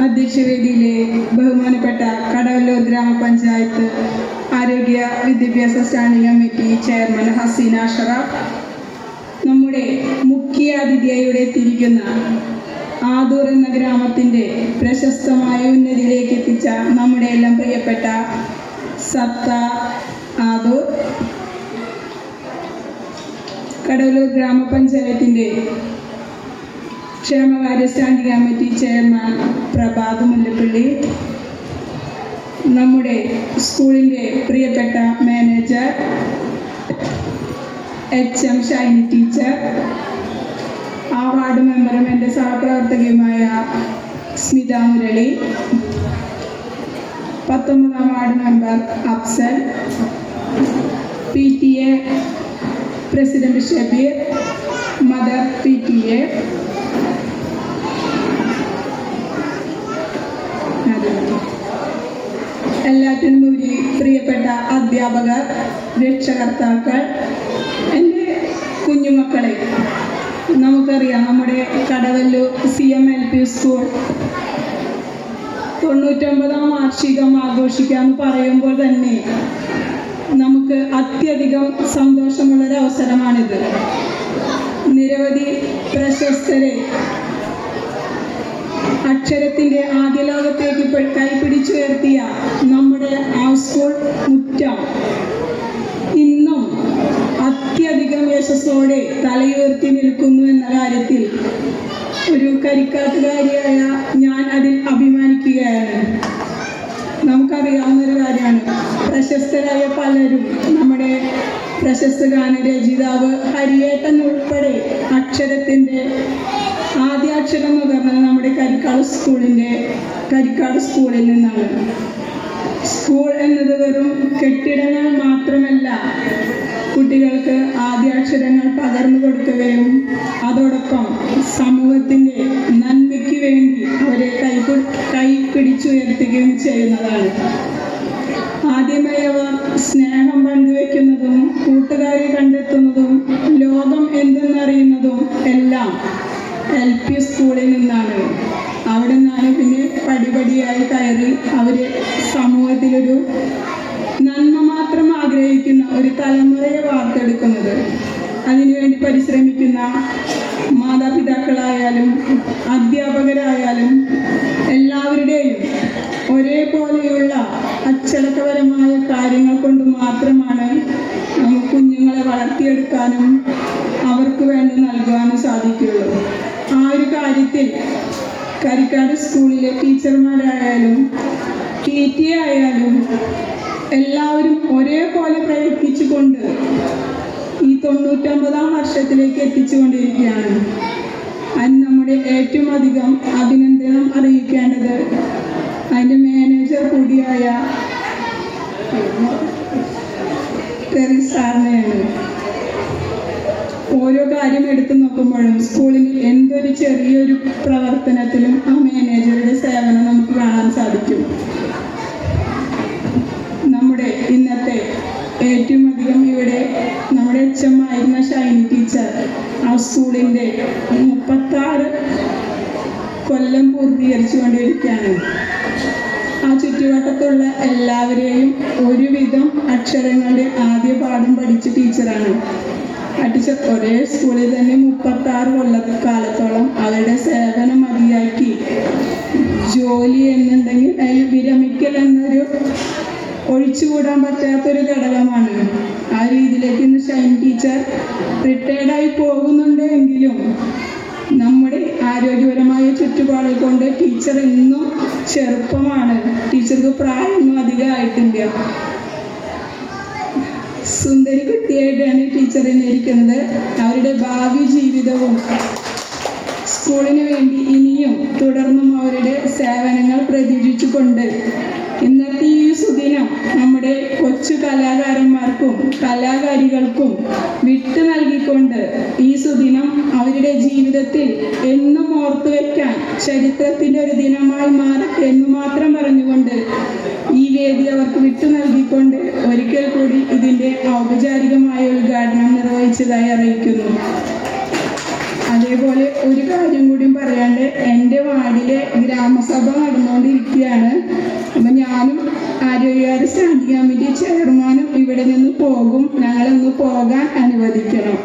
അധ്യക്ഷവേദിയിലെ ബഹുമാനപ്പെട്ട കടവല്ലൂർ ഗ്രാമപഞ്ചായത്ത് ആരോഗ്യ വിദ്യാഭ്യാസ standing committee chairman Haseena Ashraf, നമ്മുടെ മുഖ്യ അതിഥിയായി എത്തിയിരിക്കുന്ന ആദൂർ എന്ന ഗ്രാമത്തിൻ്റെ പ്രശസ്തമായ ഉന്നതിയിലേക്ക് എത്തിച്ച നമ്മുടെ എല്ലാം പ്രിയപ്പെട്ട സത്ത ആദൂർ, കടവല്ലൂർ ഗ്രാമപഞ്ചായത്തിൻ്റെ ക്ഷേമകാര്യ standing committee chairman Prabhath Mullappally, നമ്മുടെ സ്കൂളിൻ്റെ പ്രിയപ്പെട്ട മാനേജർ HM ഷൈനി ടീച്ചർ, ആ വാർഡ് മെമ്പറും എൻ്റെ സഹപ്രവർത്തകയുമായ സ്മിത മുരളി, 19ാം ward member Afsal, PTA president Shabeer, mother PTA, എല്ലാറ്റിനും ഉപരി പ്രിയപ്പെട്ട അധ്യാപകർ, രക്ഷകർത്താക്കൾ, എൻ്റെ കുഞ്ഞുമക്കളെ, നമുക്കറിയാം നമ്മുടെ കടവല്ലൂർ CMLP സ്കൂൾ 99ാം വാർഷികം ആഘോഷിക്കാമെന്ന് പറയുമ്പോൾ തന്നെ നമുക്ക് അത്യധികം സന്തോഷമുള്ളൊരവസരമാണിത്. നിരവധി പ്രശസ്തരെ അക്ഷരത്തിൻ്റെ ആദ്യ ലോകത്തേക്ക് കൈപിടിച്ചുയർത്തിയ നമ്മുടെ ആ സ്കൂൾ മുറ്റം ഇന്നും അത്യധികം യശസ്സോടെ തലയുയർത്തി നിൽക്കുന്നു എന്ന കാര്യത്തിൽ ഒരു കരിക്കാട്ടുകാരിയായ ഞാൻ അതിൽ അഭിമാനിക്കുകയാണ്. നമുക്കറിയാവുന്നൊരു കാര്യമാണ്, പ്രശസ്തരായ പലരും, നമ്മുടെ പ്രശസ്ത ഗാനരചയിതാവ് ഹരിയേട്ടൻ ഉൾപ്പെടെ അക്ഷരത്തിൻ്റെ ആദ്യാക്ഷരം നുകർന്നത് നമ്മുടെ കരിക്കാട് സ്കൂളിൽ നിന്നാണ്. സ്കൂൾ എന്നത് വെറും കെട്ടിടങ്ങൾ മാത്രമല്ല, കുട്ടികൾക്ക് ആദ്യാക്ഷരങ്ങൾ പകർന്നു കൊടുക്കുകയും അതോടൊപ്പം സമൂഹത്തിൻ്റെ നന്മയ്ക്ക് വേണ്ടി അവരെ കൈ പിടിച്ചുയർത്തുകയും ചെയ്യുന്നതാണ്. ആദ്യമായി അവർ സ്നേഹം പങ്കുവെക്കുന്നതും കൂട്ടുകാരെ കണ്ടെത്തുന്നതും ലോകം എന്തെന്നറിയുന്നതും എല്ലാം LP സ്കൂളിൽ നിന്നാണ്. അവിടെ നിന്നാണ് പിന്നെ പടിപടിയായി കയറി അവർ സമൂഹത്തിലൊരു നന്മ മാത്രം ആഗ്രഹിക്കുന്ന ഒരു തലമുറയെ വാർത്തെടുക്കുന്നത്. അതിനുവേണ്ടി പരിശ്രമിക്കുന്ന മാതാപിതാക്കളായാലും അധ്യാപകരായാലും എല്ലാവരുടെയും ഒരേപോലെയുള്ള അച്ചടക്കപരമായ കാര്യങ്ങൾ കൊണ്ട് മാത്രമാണ് നമുക്ക് കുഞ്ഞുങ്ങളെ വളർത്തിയെടുക്കാനും അവർക്ക് വേണ്ടി നൽകുവാനും സാധിക്കുകയുള്ളൂ. ആ ഒരു കാര്യത്തിൽ കരിക്കാട് സ്കൂളിലെ ടീച്ചർമാരായാലും PTA ആയാലും എല്ലാവരും ഒരേപോലെ പ്രയത്നിച്ചുകൊണ്ട് ഈ 99ാം വർഷത്തിലേക്ക് എത്തിച്ചുകൊണ്ടിരിക്കുകയാണ്. അതിന് നമ്മുടെ ഏറ്റവും അധികം അഭിനന്ദനം അറിയിക്കേണ്ടത് അതിൻ്റെ മാനേജർ കൂടിയായ സാറിനെയാണ്. ഓരോ കാര്യം എടുത്തു നോക്കുമ്പോഴും സ്കൂളിൽ എന്തൊരു ചെറിയൊരു പ്രവർത്തനത്തിലും ആ മാനേജറുടെ സേവനം നമുക്ക് കാണാൻ സാധിക്കും. നമ്മുടെ ഇന്നത്തെ ഏറ്റവും അധികം ഇവിടെ നമ്മുടെ HM ആയിരുന്ന ഷൈനി ടീച്ചർ ആ സ്കൂളിൻ്റെ 36 കൊല്ലം പൂർത്തീകരിച്ചു കൊണ്ടിരിക്കുകയാണ്. ആ ചുറ്റുവട്ടത്തുള്ള എല്ലാവരെയും ഒരുവിധം അക്ഷരങ്ങളുടെ ആദ്യ പാഠം പഠിച്ച ടീച്ചറാണ്. ആ ടീച്ചർ ഒരേ സ്കൂളിൽ തന്നെ 36 കൊല്ലക്കാലത്തോളം അവരുടെ സേവനം മതിയാക്കി ജോലി എന്നുണ്ടെങ്കിൽ അതിൽ വിരമിക്കൽ എന്നൊരു ഒഴിച്ചുകൂടാൻ പറ്റാത്തൊരു ഘടകമാണ്. ആ രീതിയിലേക്ക് ഇന്ന് ഷൈൻ ടീച്ചർ റിട്ടയർഡായി പോകുന്നുണ്ട് എങ്കിലും നമ്മുടെ ആരോഗ്യപരമായ ചുറ്റുപാടുകൾ കൊണ്ട് ടീച്ചർ ഇന്നും ചെറുപ്പമാണ്. ടീച്ചർക്ക് പ്രായമൊന്നും അധികമായിട്ടില്ല. സുന്ദരി കുട്ടിയായിട്ടാണ് ടീച്ചർ ഇരിക്കുന്നത്. അവരുടെ ഭാവി ജീവിതവും സ്കൂളിന് വേണ്ടി ഇനിയും തുടർന്നും അവരുടെ സേവനങ്ങൾ പ്രതീക്ഷിച്ചുകൊണ്ട് ഇന്നത്തെ ഈ സുദിനം നമ്മുടെ കൊച്ചു കലാകാരന്മാർക്കും കലാകാരികൾക്കും വിട്ടു നൽകിക്കൊണ്ട് ഈ സുദിനം അവരുടെ ജീവിതത്തിൽ എന്നും ഓർത്തു വയ്ക്കാൻ ചരിത്രത്തിൻ്റെ ഒരു ദിനമായി മാറട്ടെ എന്ന് മാത്രം പറഞ്ഞുകൊണ്ട് ഈ വേദി അവർക്ക് വിട്ടു നൽകിക്കൊണ്ട് ഒരിക്കൽ കൂടി ഇതിൻ്റെ ഔപചാരികമായ ഉദ്ഘാടനം നിർവഹിച്ചതായി അറിയിക്കുന്നു. അത് അതേപോലെ ഒരു കാര്യം കൂടി പറയാണ്ട്, എൻ്റെ വാർഡിലെ ഗ്രാമസഭ നടന്നുകൊണ്ടിരിക്കുകയാണ്. അപ്പം ഞാനും ആരോഗ്യകാര്യ സ്റ്റാൻഡിംഗ് കമ്മിറ്റി ചെയർമാനും ഇവിടെ നിന്ന് പോകും. ഞങ്ങളൊന്ന് പോകാൻ അനുവദിക്കണം.